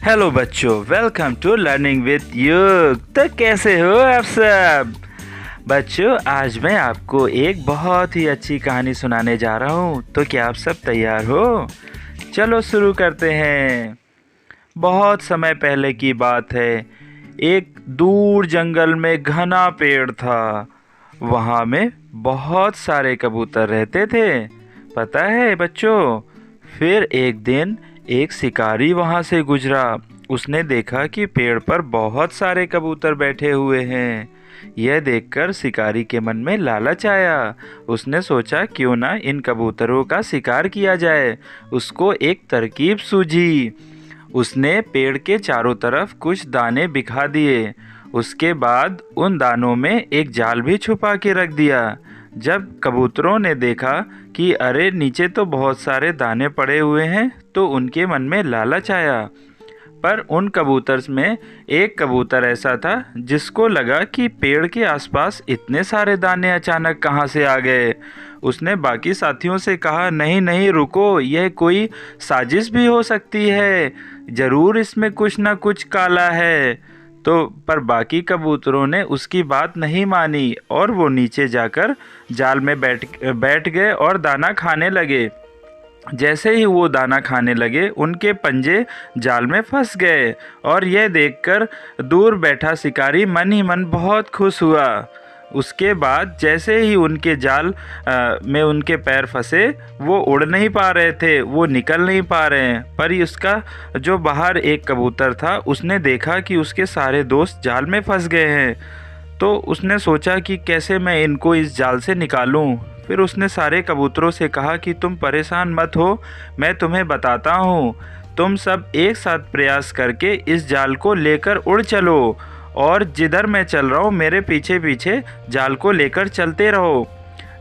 Hello बच्चों, welcome to learning with युग। तो कैसे हो आप सब बच्चों? आज मैं आपको एक बहुत ही अच्छी कहानी सुनाने जा रहा हूँ। तो क्या आप सब तैयार हो? चलो शुरू करते हैं। बहुत समय पहले की बात है। एक दूर जंगल में घना पेड़ था। वहाँ में बहुत सारे कबूतर रहते थे। पता है बच्चों? फिर एक दिन एक शिकारी वहाँ से गुजरा। उसने देखा कि पेड़ पर बहुत सारे कबूतर बैठे हुए हैं। यह देखकर शिकारी के मन में लालच आया। उसने सोचा क्यों ना इन कबूतरों का शिकार किया जाए। उसको एक तरकीब सूझी। उसने पेड़ के चारों तरफ कुछ दाने बिखा दिए। उसके बाद उन दानों में एक जाल भी छुपा के रख दिया। जब कबूतरों ने देखा कि अरे नीचे तो बहुत सारे दाने पड़े हुए हैं, तो उनके मन में लालच आया। पर उन कबूतर में एक कबूतर ऐसा था जिसको लगा कि पेड़ के आसपास इतने सारे दाने अचानक कहाँ से आ गए। उसने बाकी साथियों से कहा, नहीं नहीं रुको, यह कोई साजिश भी हो सकती है, ज़रूर इसमें कुछ ना कुछ काला है। तो पर बाकी कबूतरों ने उसकी बात नहीं मानी और वो नीचे जाकर जाल में बैठ गए और दाना खाने लगे। जैसे ही वो दाना खाने लगे, उनके पंजे जाल में फंस गए और यह देखकर दूर बैठा शिकारी मन ही मन बहुत खुश हुआ। उसके बाद जैसे ही उनके जाल में उनके पैर फंसे, वो उड़ नहीं पा रहे थे, वो निकल नहीं पा रहे हैं। पर उसका जो बाहर एक कबूतर था, उसने देखा कि उसके सारे दोस्त जाल में फंस गए हैं। तो उसने सोचा कि कैसे मैं इनको इस जाल से निकालूं। फिर उसने सारे कबूतरों से कहा कि तुम परेशान मत हो, मैं तुम्हें बताता हूँ। तुम सब एक साथ प्रयास करके इस जाल को लेकर उड़ चलो और जिधर मैं चल रहा हूँ मेरे पीछे पीछे जाल को लेकर चलते रहो।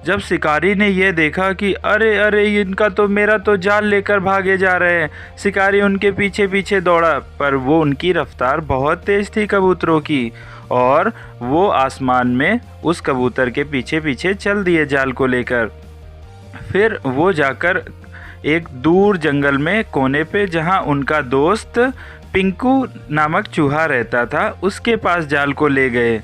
जब शिकारी ने यह देखा कि अरे अरे इनका तो मेरा तो जाल लेकर भागे जा रहे हैं, शिकारी उनके पीछे पीछे दौड़ा। पर वो उनकी रफ्तार बहुत तेज़ थी कबूतरों की, और वो आसमान में उस कबूतर के पीछे पीछे चल दिए जाल को लेकर। फिर वो जाकर एक दूर जंगल में कोने पे, जहाँ उनका दोस्त पिंकू नामक चूहा रहता था, उसके पास जाल को ले गए।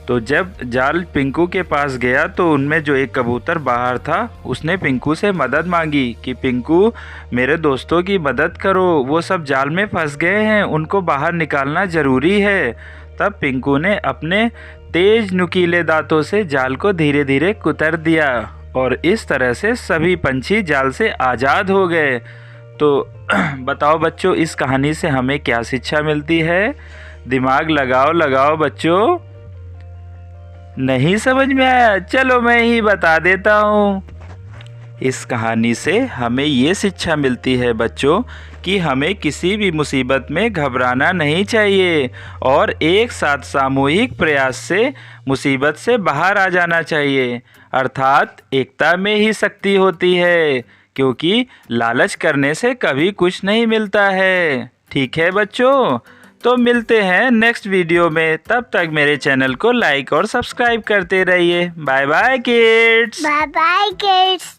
तो जब जाल पिंकू के पास गया तो उनमें जो एक कबूतर बाहर था, उसने पिंकू से मदद मांगी कि पिंकू मेरे दोस्तों की मदद करो, वो सब जाल में फंस गए हैं, उनको बाहर निकालना ज़रूरी है। तब पिंकू ने अपने तेज नुकीले दांतों से जाल को धीरे धीरे कुतर दिया और इस तरह से सभी पंछी जाल से आज़ाद हो गए। तो बताओ बच्चों, इस कहानी से हमें क्या शिक्षा मिलती है? दिमाग लगाओ लगाओ बच्चों। नहीं समझ में आया? चलो मैं ही बता देता हूँ। इस कहानी से हमें ये शिक्षा मिलती है बच्चों कि हमें किसी भी मुसीबत में घबराना नहीं चाहिए और एक साथ सामूहिक प्रयास से मुसीबत से बाहर आ जाना चाहिए। अर्थात एकता में ही शक्ति होती है, क्योंकि लालच करने से कभी कुछ नहीं मिलता है। ठीक है बच्चों? तो मिलते हैं नेक्स्ट वीडियो में। तब तक मेरे चैनल को लाइक और सब्सक्राइब करते रहिए। Bye bye kids. Bye bye kids.